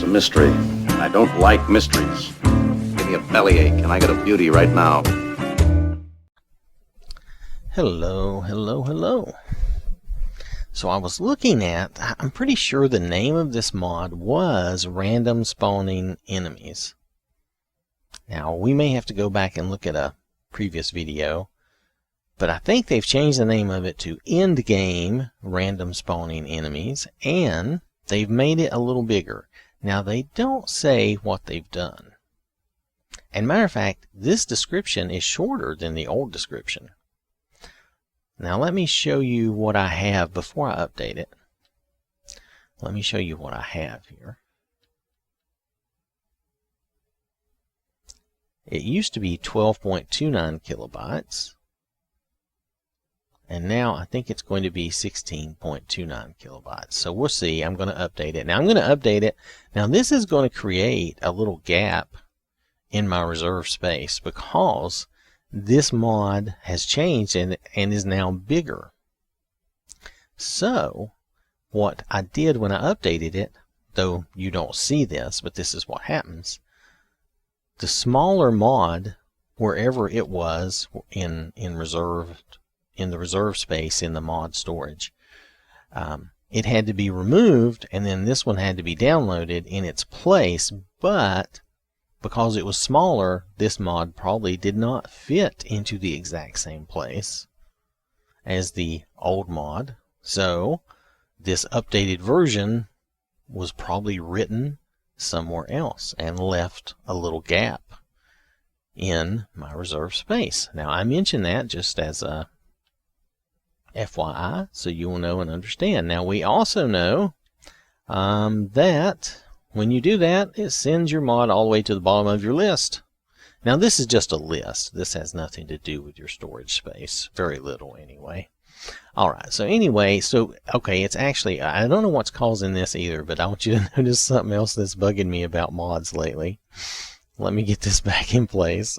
mystery, and I don't like mysteries. Give me a bellyache, and I got a beauty right now. Hello, hello, hello. So I was looking at, I'm pretty sure the name of this mod was Random Spawning Enemies. Now, we may have to go back and look at a previous video, but I think they've changed the name of it to Endgame Random Spawning Enemies, and they've made it a little bigger. Now, they don't say what they've done. And matter of fact, this description is shorter than the old description. Now let me show you what I have before I update it. Let me show you what I have here. It used to be 12.29 kilobytes. And now I think it's going to be 16.29 kilobytes. So we'll see. I'm going to update it. Now I'm going to update it. Now this is going to create a little gap in my reserve space because this mod has changed and is now bigger. So what I did when I updated it, though you don't see this, but this is what happens. The smaller mod, wherever it was in the reserve space in the mod storage, it had to be removed, and then this one had to be downloaded in its place, but because it was smaller, this mod probably did not fit into the exact same place as the old mod. So this updated version was probably written somewhere else and left a little gap in my reserve space. Now I mention that just as a FYI, so you will know and understand. Now we also know that when you do that, it sends your mod all the way to the bottom of your list. Now this is just a list. This has nothing to do with your storage space. Very little anyway. Alright, so anyway, okay, it's actually, I don't know what's causing this either, but I want you to notice something else that's bugging me about mods lately. Let me get this back in place.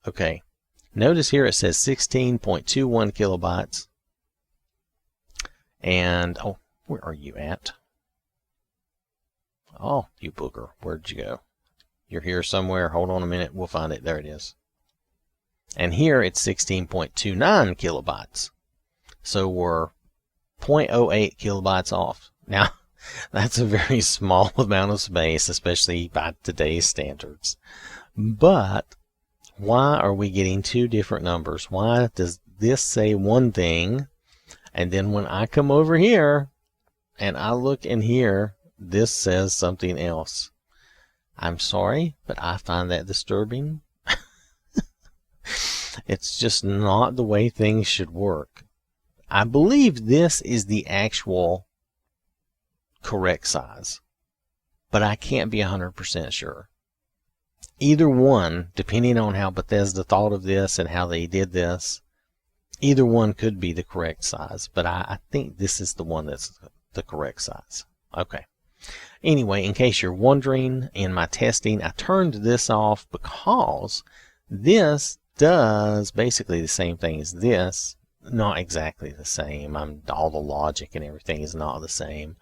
Okay, notice here it says 16.21 kilobytes. And, oh, where are you at? Oh, you booger. Where'd you go? You're here somewhere. Hold on a minute. We'll find it. There it is. And here it's 16.29 kilobytes. So we're 0.08 kilobytes off. Now, that's a very small amount of space, especially by today's standards. But why are we getting two different numbers? Why does this say one thing, and then when I come over here and I look in here, this says something else? I'm sorry, but I find that disturbing. It's just not the way things should work. I believe this is the actual correct size, but I can't be 100% sure. Either one, depending on how Bethesda thought of this and how they did this, either one could be the correct size, but I think this is the one that's the correct size. Okay. Anyway, in case you're wondering, in my testing, I turned this off because this does basically the same thing as this. Not exactly the same. All the logic and everything is not the same.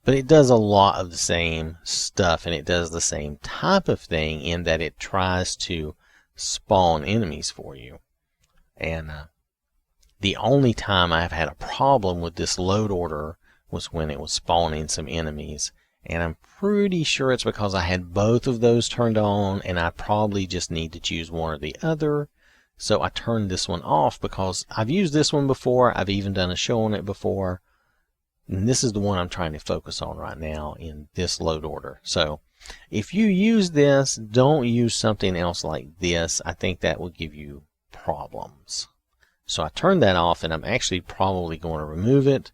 But it does a lot of the same stuff, and it does the same type of thing in that it tries to spawn enemies for you. And the only time I've had a problem with this load order was when it was spawning some enemies. And I'm pretty sure it's because I had both of those turned on, and I probably just need to choose one or the other. So I turned this one off because I've used this one before. I've even done a show on it before. And this is the one I'm trying to focus on right now in this load order. So if you use this, don't use something else like this. I think that will give you problems. So I turned that off, and I'm actually probably going to remove it.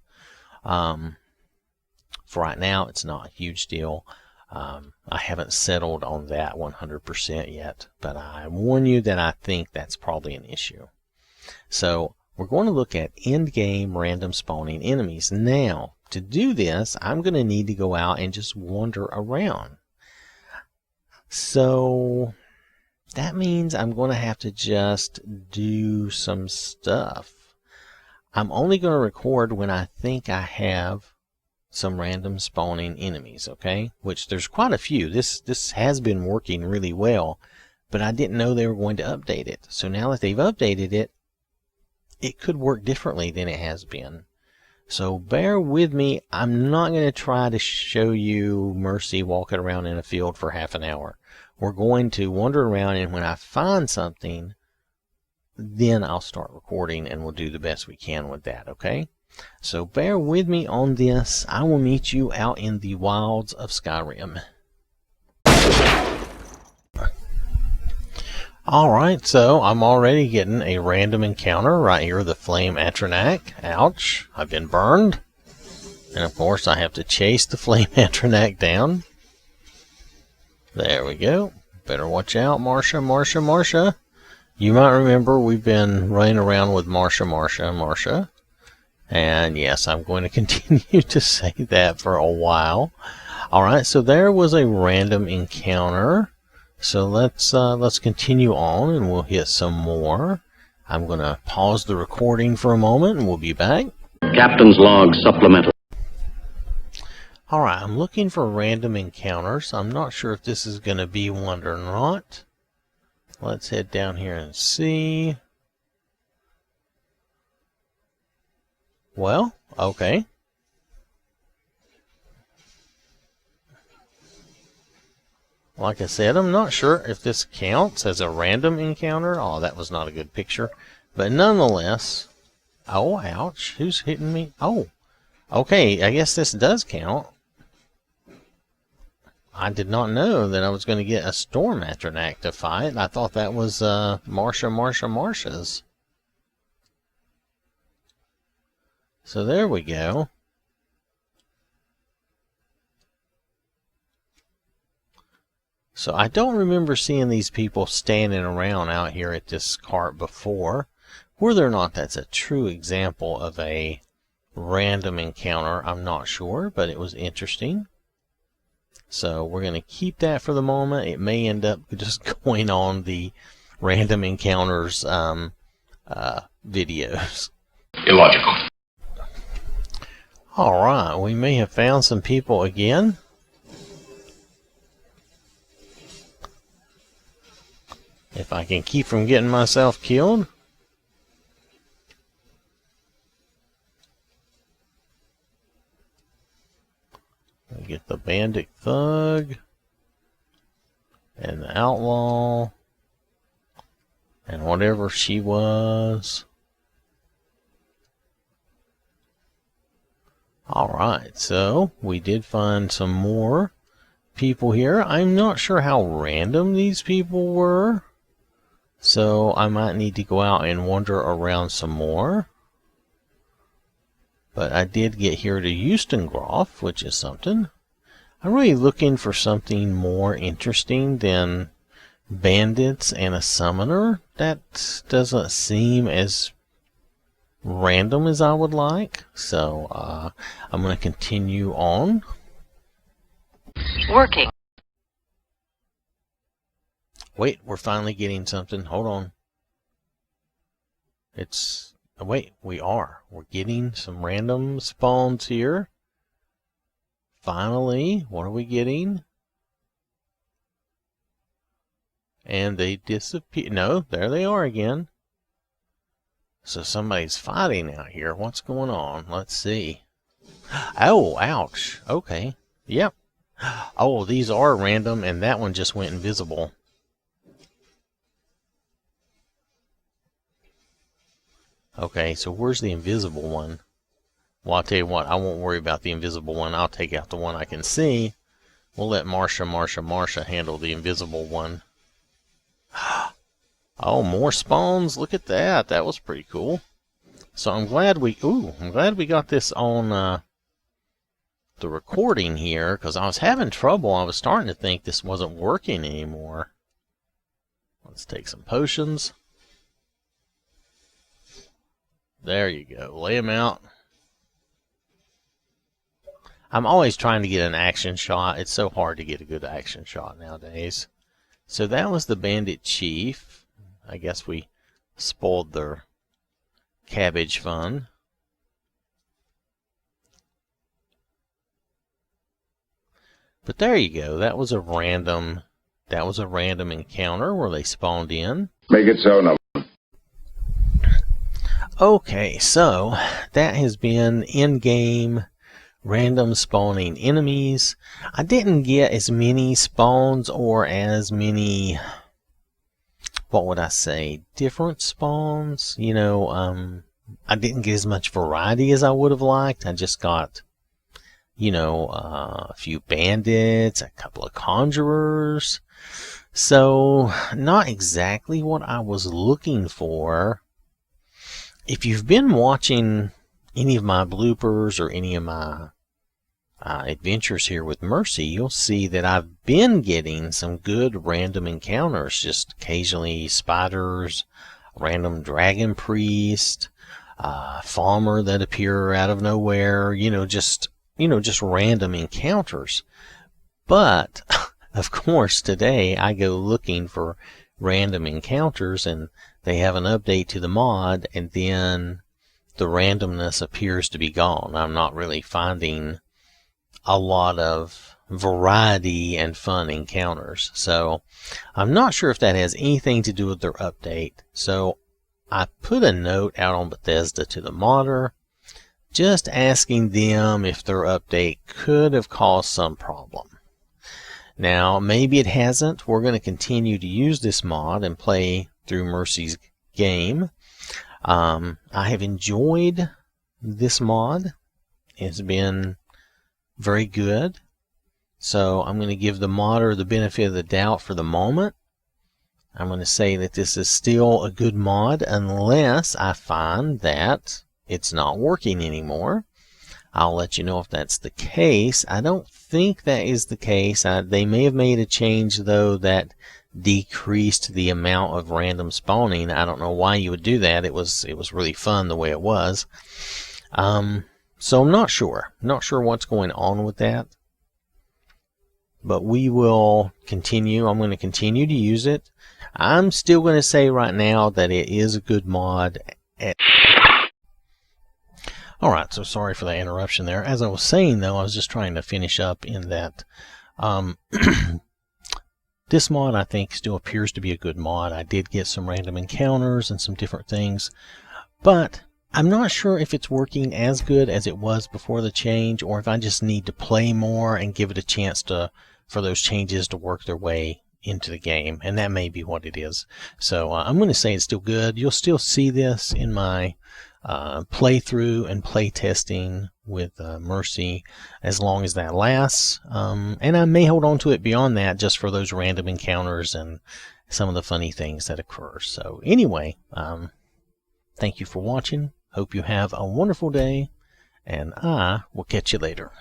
For right now, it's not a huge deal. I haven't settled on that 100% yet, but I warn you that I think that's probably an issue. So we're going to look at endgame random spawning enemies. Now, to do this, I'm going to need to go out and just wander around. So that means I'm going to have to just do some stuff. I'm only going to record when I think I have some random spawning enemies, okay? Which there's quite a few. This has been working really well, but I didn't know they were going to update it. So now that they've updated it, it could work differently than it has been. So bear with me. I'm not going to try to show you Mercy walking around in a field for half an hour. We're going to wander around, and when I find something, then I'll start recording, and we'll do the best we can with that, okay? So bear with me on this. I will meet you out in the wilds of Skyrim. Alright, so I'm already getting a random encounter right here, the Flame Atronak. Ouch, I've been burned. And of course I have to chase the Flame Atronak down. There we go. Better watch out, Marsha. You might remember we've been running around with Marsha. And yes, I'm going to continue to say that for a while. Alright, so there was a random encounter. So let's continue on, and we'll hit some more. I'm going to pause the recording for a moment, and we'll be back. Captain's log supplemental. Alright, I'm looking for random encounters. I'm not sure if this is going to be one or not. Let's head down here and see. Well, okay. Like I said, I'm not sure if this counts as a random encounter. Oh, that was not a good picture. But nonetheless... Oh, ouch. Who's hitting me? Oh, okay. I guess this does count. I did not know that I was going to get a Storm Atronak to fight. I thought that was Marsha's. So there we go. So I don't remember seeing these people standing around out here at this cart before. Whether or not that's a true example of a random encounter, I'm not sure, but it was interesting. So we're going to keep that for the moment. It may end up just going on the random encounters videos. Illogical. Alright, we may have found some people again. If I can keep from getting myself killed. We get the bandit thug. And the outlaw. And whatever she was. Alright, so we did find some more people here. I'm not sure how random these people were. So I might need to go out and wander around some more. But I did get here to Eustengroth, which is something. I'm really looking for something more interesting than bandits and a summoner. That doesn't seem as random as I would like. So I'm going to continue on. Working. Wait, we're finally getting something. Hold on. Wait, we're getting some random spawns here. Finally, what are we getting? And they disappear. No, there they are again. So somebody's fighting out here. What's going on? Let's see. Oh, ouch. Okay. Yep. Oh, these are random, and that one just went invisible. Okay, so where's the invisible one? Well, I'll tell you what, I won't worry about the invisible one. I'll take out the one I can see. We'll let Marsha handle the invisible one. Oh, more spawns. Look at that. That was pretty cool. So I'm glad we got this on the recording here, because I was having trouble. I was starting to think this wasn't working anymore. Let's take some potions. There you go. Lay them out. I'm always trying to get an action shot. It's so hard to get a good action shot nowadays. So that was the bandit chief. I guess we spoiled their cabbage fun. But there you go. That was a random encounter where they spawned in. Make it so, no. Okay, so that has been in-game random spawning enemies. I didn't get as many spawns or as many, what would I say, different spawns. You know, I didn't get as much variety as I would have liked. I just got, you know, a few bandits, a couple of conjurers. So, not exactly what I was looking for. If you've been watching any of my bloopers or any of my adventures here with Mercy, you'll see that I've been getting some good random encounters. Just occasionally spiders, random dragon priest, farmer that appear out of nowhere, just random encounters. But of course today I go looking for random encounters and they have an update to the mod, and then the randomness appears to be gone. I'm not really finding a lot of variety and fun encounters. So I'm not sure if that has anything to do with their update. So I put a note out on Bethesda to the modder, just asking them if their update could have caused some problem. Now, maybe it hasn't. We're going to continue to use this mod and play through Mercy's game. I have enjoyed this mod. It's been very good. So I'm going to give the modder the benefit of the doubt for the moment. I'm going to say that this is still a good mod unless I find that it's not working anymore. I'll let you know if that's the case. I don't think that is the case. They may have made a change, though, that decreased the amount of random spawning. I don't know why you would do that. It was really fun the way it was. So I'm not sure. Not sure what's going on with that. But we will continue. I'm going to continue to use it. I'm still going to say right now that it is a good mod. Alright, so sorry for that interruption there. As I was saying, though, I was just trying to finish up in that this mod, I think, still appears to be a good mod. I did get some random encounters and some different things, but I'm not sure if it's working as good as it was before the change, or if I just need to play more and give it a chance for those changes to work their way into the game, and that may be what it is. So I'm going to say it's still good. You'll still see this in my playthrough and play testing with Mercy as long as that lasts, and I may hold on to it beyond that just for those random encounters and some of the funny things that occur. So anyway, thank you for watching. Hope you have a wonderful day, and I will catch you later.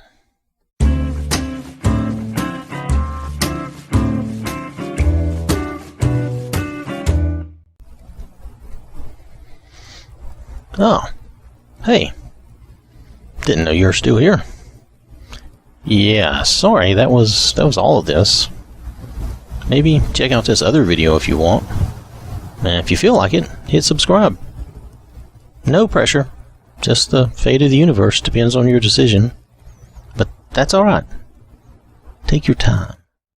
Oh, hey, didn't know you were still here. Yeah, sorry, that was all of this. Maybe check out this other video if you want. And if you feel like it, hit subscribe. No pressure, just the fate of the universe depends on your decision. But that's alright. Take your time.